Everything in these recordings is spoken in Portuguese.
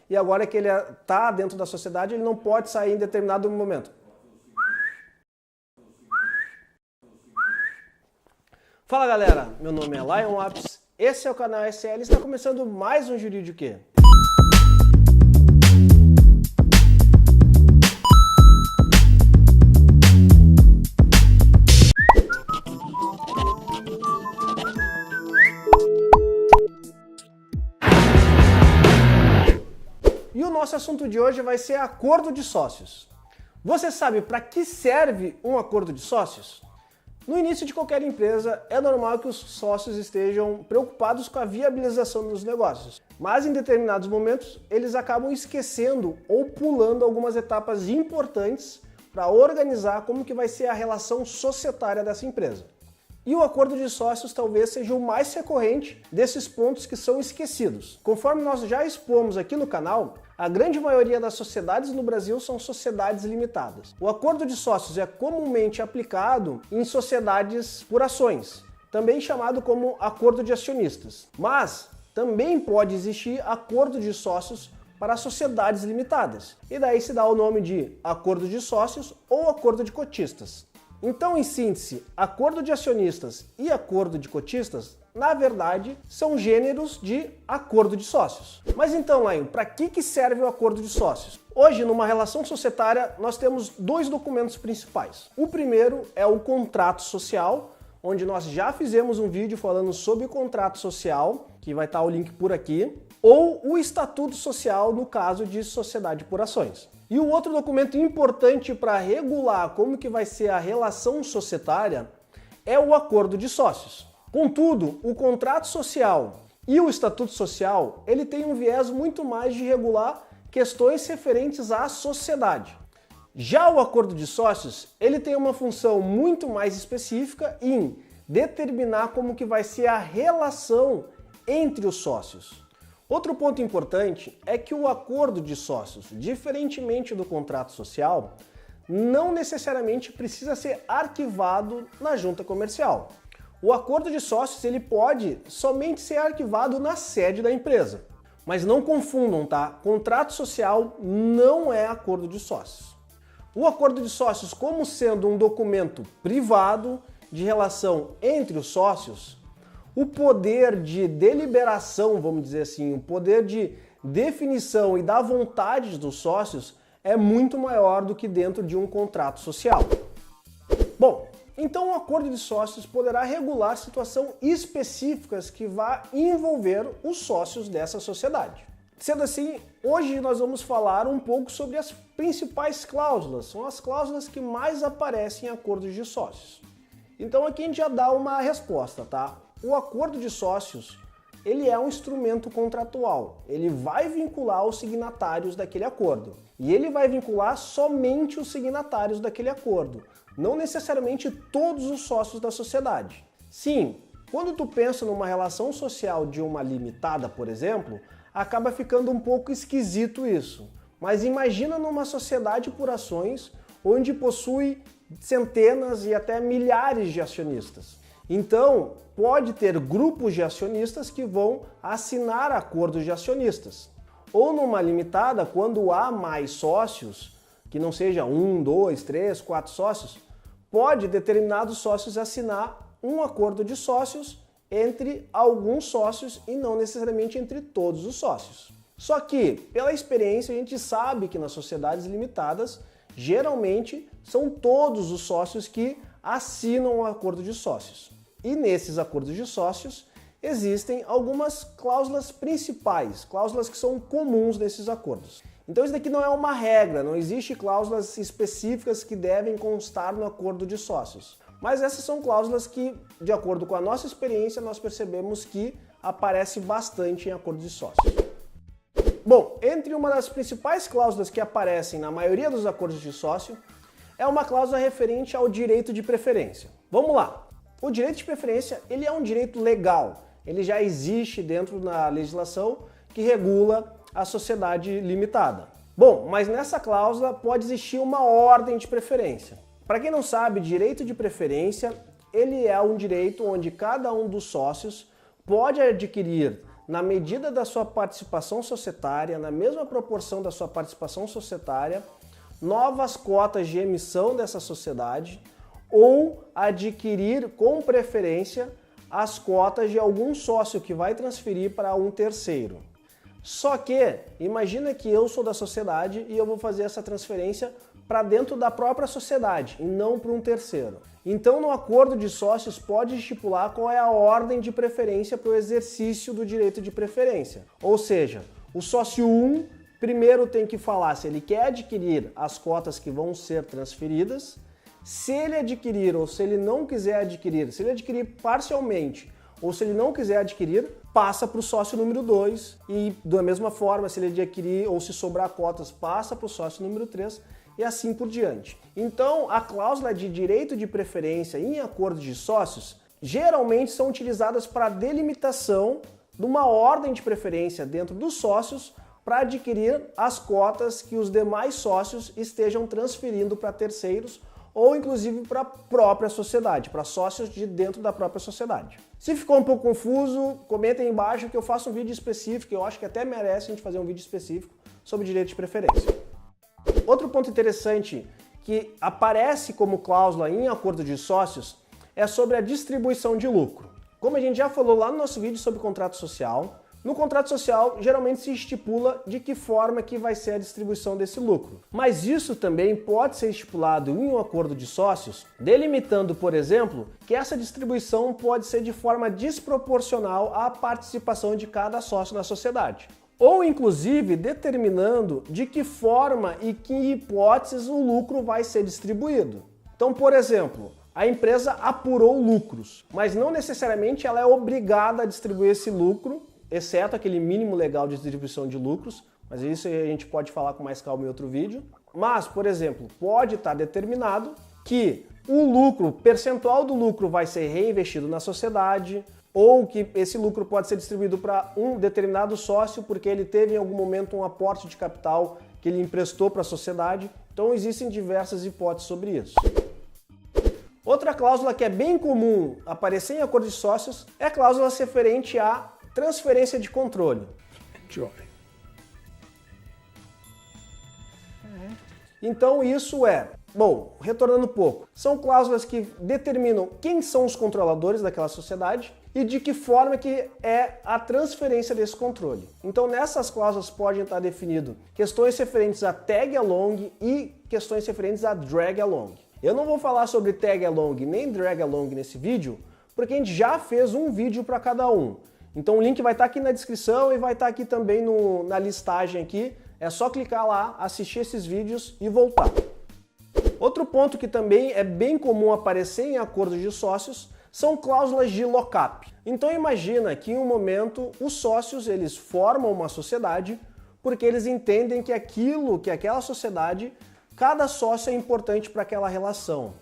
e agora que ele está dentro da sociedade, ele não pode sair em determinado momento. Fala galera, meu nome é Lion Apps, esse é o canal SL e está começando mais um Jurídico Quê? E o nosso assunto de hoje vai ser acordo de sócios. Você sabe para que serve um acordo de sócios? No início de qualquer empresa, é normal que os sócios estejam preocupados com a viabilização dos negócios, mas em determinados momentos eles acabam esquecendo ou pulando algumas etapas importantes para organizar como que vai ser a relação societária dessa empresa. E o acordo de sócios talvez seja o mais recorrente desses pontos que são esquecidos. Conforme nós já expomos aqui no canal, a grande maioria das sociedades no Brasil são sociedades limitadas. O acordo de sócios é comumente aplicado em sociedades por ações, também chamado como acordo de acionistas. Mas também pode existir acordo de sócios para sociedades limitadas. E daí se dá o nome de acordo de sócios ou acordo de cotistas. Então, em síntese, acordo de acionistas e acordo de cotistas, na verdade, são gêneros de acordo de sócios. Mas então, Lion, para que serve o acordo de sócios? Hoje, numa relação societária, nós temos dois documentos principais. O primeiro é o contrato social, onde nós já fizemos um vídeo falando sobre o contrato social, que vai estar o link por aqui, ou o estatuto social no caso de sociedade por ações. E o outro documento importante para regular como que vai ser a relação societária é o acordo de sócios. Contudo, o contrato social e o estatuto social, ele tem um viés muito mais de regular questões referentes à sociedade. Já o acordo de sócios, ele tem uma função muito mais específica em determinar como que vai ser a relação entre os sócios. Outro ponto importante é que o acordo de sócios, diferentemente do contrato social, não necessariamente precisa ser arquivado na junta comercial. O acordo de sócios ele pode somente ser arquivado na sede da empresa. Mas não confundam, tá? Contrato social não é acordo de sócios. O acordo de sócios, como sendo um documento privado de relação entre os sócios, o poder de deliberação, vamos dizer assim, o poder de definição e da vontade dos sócios é muito maior do que dentro de um contrato social. Bom, então o acordo de sócios poderá regular situações específicas que vá envolver os sócios dessa sociedade. Sendo assim, hoje nós vamos falar um pouco sobre as principais cláusulas, são as cláusulas que mais aparecem em acordos de sócios. Então aqui a gente já dá uma resposta, tá? O acordo de sócios, ele é um instrumento contratual, ele vai vincular os signatários daquele acordo. E ele vai vincular somente os signatários daquele acordo, não necessariamente todos os sócios da sociedade. Sim, quando tu pensa numa relação social de uma limitada, por exemplo, acaba ficando um pouco esquisito isso. Mas imagina numa sociedade por ações, onde possui centenas e até milhares de acionistas. Então, pode ter grupos de acionistas que vão assinar acordos de acionistas. Ou numa limitada, quando há mais sócios, que não seja 1, 2, 3, 4 sócios, pode determinados sócios assinar um acordo de sócios entre alguns sócios e não necessariamente entre todos os sócios. Só que, pela experiência, a gente sabe que nas sociedades limitadas, geralmente são todos os sócios que assinam um acordo de sócios. E nesses acordos de sócios existem algumas cláusulas principais, cláusulas que são comuns nesses acordos. Então isso daqui não é uma regra, não existe cláusulas específicas que devem constar no acordo de sócios. Mas essas são cláusulas que, de acordo com a nossa experiência, nós percebemos que aparece bastante em acordo de sócios. Bom, entre uma das principais cláusulas que aparecem na maioria dos acordos de sócio é uma cláusula referente ao direito de preferência. Vamos lá. O direito de preferência ele é um direito legal, ele já existe dentro da legislação que regula a sociedade limitada. Bom, mas nessa cláusula pode existir uma ordem de preferência. Para quem não sabe, direito de preferência ele é um direito onde cada um dos sócios pode adquirir na medida da sua participação societária, na mesma proporção da sua participação societária, novas cotas de emissão dessa sociedade ou adquirir com preferência as cotas de algum sócio que vai transferir para um terceiro. Só que, imagina que eu sou da sociedade e eu vou fazer essa transferência para dentro da própria sociedade e não para um terceiro. Então, no acordo de sócios pode estipular qual é a ordem de preferência para o exercício do direito de preferência. Ou seja, o sócio 1 primeiro tem que falar se ele quer adquirir as cotas que vão ser transferidas, se ele adquirir ou se ele não quiser adquirir, se ele adquirir parcialmente ou se ele não quiser adquirir, passa para o sócio número 2 e da mesma forma, se ele adquirir ou se sobrar cotas, passa para o sócio número 3 e assim por diante. Então, a cláusula de direito de preferência em acordo de sócios geralmente são utilizadas para delimitação de uma ordem de preferência dentro dos sócios para adquirir as cotas que os demais sócios estejam transferindo para terceiros ou inclusive para a própria sociedade, para sócios de dentro da própria sociedade. Se ficou um pouco confuso, comenta aí embaixo que eu faço um vídeo específico, eu acho que até merece a gente fazer um vídeo específico sobre direito de preferência. Outro ponto interessante que aparece como cláusula em acordo de sócios é sobre a distribuição de lucro. Como a gente já falou lá no nosso vídeo sobre contrato social, no contrato social geralmente se estipula de que forma que vai ser a distribuição desse lucro. Mas isso também pode ser estipulado em um acordo de sócios, delimitando, por exemplo, que essa distribuição pode ser de forma desproporcional à participação de cada sócio na sociedade. Ou inclusive determinando de que forma e que hipóteses o lucro vai ser distribuído. Então, por exemplo, a empresa apurou lucros, mas não necessariamente ela é obrigada a distribuir esse lucro, exceto aquele mínimo legal de distribuição de lucros, mas isso a gente pode falar com mais calma em outro vídeo. Mas, por exemplo, pode estar determinado que o lucro, percentual do lucro vai ser reinvestido na sociedade, ou que esse lucro pode ser distribuído para um determinado sócio porque ele teve em algum momento um aporte de capital que ele emprestou para a sociedade. Então existem diversas hipóteses sobre isso. Outra cláusula que é bem comum aparecer em acordo de sócios é a cláusula referente à transferência de controle. Então isso bom, retornando um pouco, são cláusulas que determinam quem são os controladores daquela sociedade e de que forma que é a transferência desse controle. Então nessas cláusulas podem estar definido questões referentes a tag along e questões referentes a drag along. Eu não vou falar sobre tag along nem drag along nesse vídeo, porque a gente já fez um vídeo para cada um. Então o link vai estar aqui na descrição e vai estar aqui também na listagem aqui. É só clicar lá, assistir esses vídeos e voltar. Outro ponto que também é bem comum aparecer em acordos de sócios são cláusulas de lock-up. Então imagina que em um momento os sócios eles formam uma sociedade porque eles entendem que aquela sociedade, cada sócio é importante para aquela relação.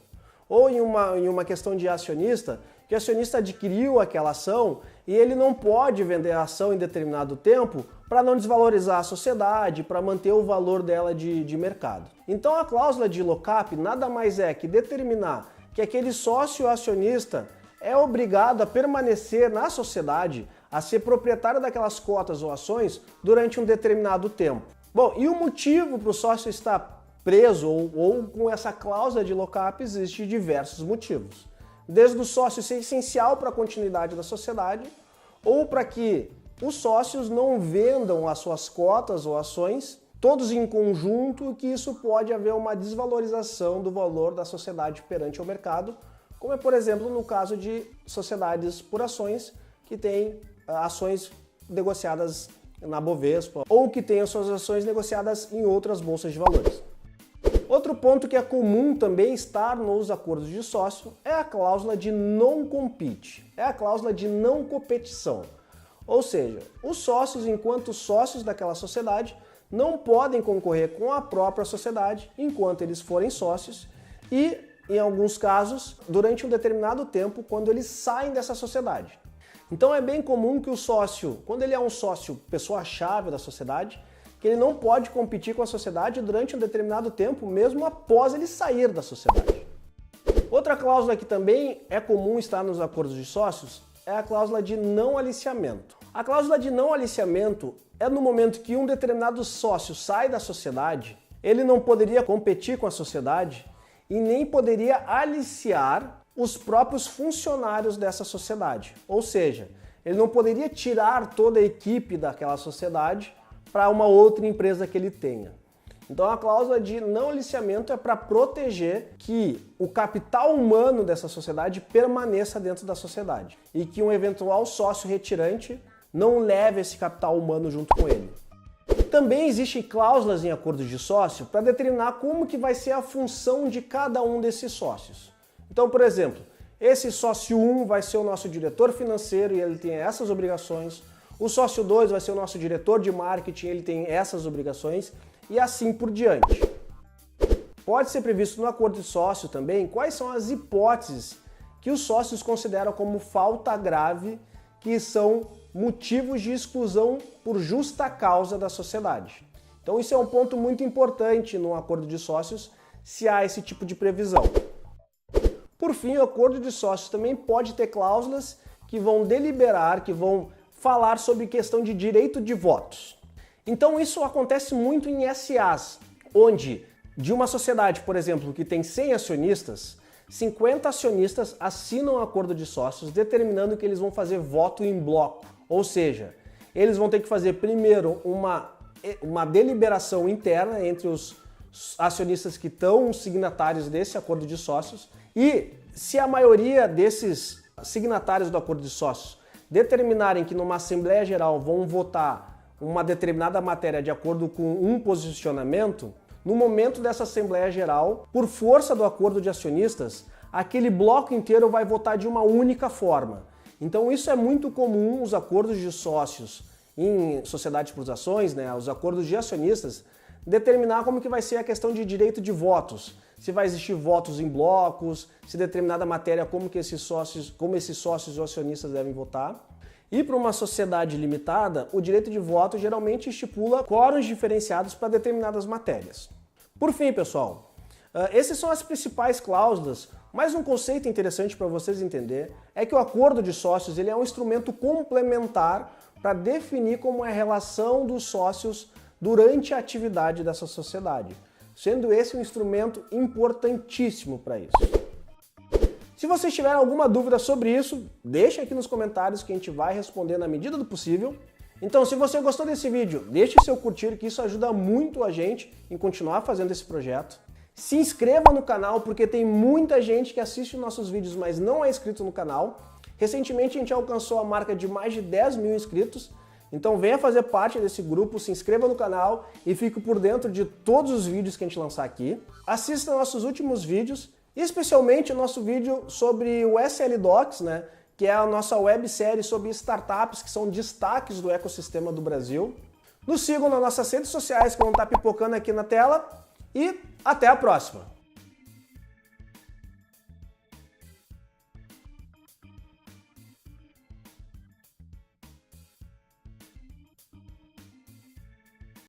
Ou em uma questão de acionista, que o acionista adquiriu aquela ação e ele não pode vender a ação em determinado tempo para não desvalorizar a sociedade, para manter o valor dela de mercado. Então a cláusula de lock-up nada mais é que determinar que aquele sócio acionista é obrigado a permanecer na sociedade, a ser proprietário daquelas cotas ou ações durante um determinado tempo. Bom, e o motivo para o sócio estar preso ou com essa cláusula de lock-up existe diversos motivos. Desde o sócio ser essencial para a continuidade da sociedade ou para que os sócios não vendam as suas cotas ou ações, todos em conjunto, que isso pode haver uma desvalorização do valor da sociedade perante o mercado, como é, por exemplo, no caso de sociedades por ações que têm ações negociadas na Bovespa ou que têm as suas ações negociadas em outras bolsas de valores. Outro ponto que é comum também estar nos acordos de sócio é a cláusula de non-compete, é a cláusula de não competição. Ou seja, os sócios, enquanto sócios daquela sociedade, não podem concorrer com a própria sociedade enquanto eles forem sócios e, em alguns casos, durante um determinado tempo, quando eles saem dessa sociedade. Então é bem comum que o sócio, quando ele é um sócio, pessoa-chave da sociedade, que ele não pode competir com a sociedade durante um determinado tempo, mesmo após ele sair da sociedade. Outra cláusula que também é comum estar nos acordos de sócios é a cláusula de não aliciamento. A cláusula de não aliciamento é no momento que um determinado sócio sai da sociedade, ele não poderia competir com a sociedade e nem poderia aliciar os próprios funcionários dessa sociedade. Ou seja, ele não poderia tirar toda a equipe daquela sociedade para uma outra empresa que ele tenha. Então a cláusula de não aliciamento é para proteger que o capital humano dessa sociedade permaneça dentro da sociedade e que um eventual sócio retirante não leve esse capital humano junto com ele. Também existem cláusulas em acordos de sócio para determinar como que vai ser a função de cada um desses sócios. Então, por exemplo, esse sócio 1 vai ser o nosso diretor financeiro e ele tem essas obrigações. O sócio 2 vai ser o nosso diretor de marketing, ele tem essas obrigações e assim por diante. Pode ser previsto no acordo de sócio também quais são as hipóteses que os sócios consideram como falta grave, que são motivos de exclusão por justa causa da sociedade. Então isso é um ponto muito importante no acordo de sócios, se há esse tipo de previsão. Por fim, o acordo de sócios também pode ter cláusulas que vão deliberar, que vão falar sobre questão de direito de votos. Então isso acontece muito em SAs, onde de uma sociedade, por exemplo, que tem 100 acionistas, 50 acionistas assinam um acordo de sócios determinando que eles vão fazer voto em bloco. Ou seja, eles vão ter que fazer primeiro uma deliberação interna entre os acionistas que estão signatários desse acordo de sócios e se a maioria desses signatários do acordo de sócios determinarem que numa Assembleia Geral vão votar uma determinada matéria de acordo com um posicionamento, no momento dessa Assembleia Geral, por força do acordo de acionistas, aquele bloco inteiro vai votar de uma única forma. Então isso é muito comum, os acordos de sócios em sociedades por ações, né, os acordos de acionistas, determinar como que vai ser a questão de direito de votos. Se vai existir votos em blocos, se determinada matéria, como esses sócios ou acionistas devem votar. E para uma sociedade limitada, o direito de voto geralmente estipula quóruns diferenciados para determinadas matérias. Por fim, pessoal, essas são as principais cláusulas, mas um conceito interessante para vocês entenderem é que o acordo de sócios ele é um instrumento complementar para definir como é a relação dos sócios durante a atividade dessa sociedade, sendo esse um instrumento importantíssimo para isso. Se vocês tiverem alguma dúvida sobre isso, deixa aqui nos comentários que a gente vai responder na medida do possível. Então, se você gostou desse vídeo, deixe seu curtir, que isso ajuda muito a gente em continuar fazendo esse projeto. Se inscreva no canal, porque tem muita gente que assiste nossos vídeos, mas não é inscrito no canal. Recentemente a gente alcançou a marca de mais de 10 mil inscritos, então venha fazer parte desse grupo, se inscreva no canal e fique por dentro de todos os vídeos que a gente lançar aqui. Assista nossos últimos vídeos, especialmente o nosso vídeo sobre o SL Docs, né, que é a nossa websérie sobre startups que são destaques do ecossistema do Brasil. Nos sigam nas nossas redes sociais que vão estar pipocando aqui na tela e até a próxima!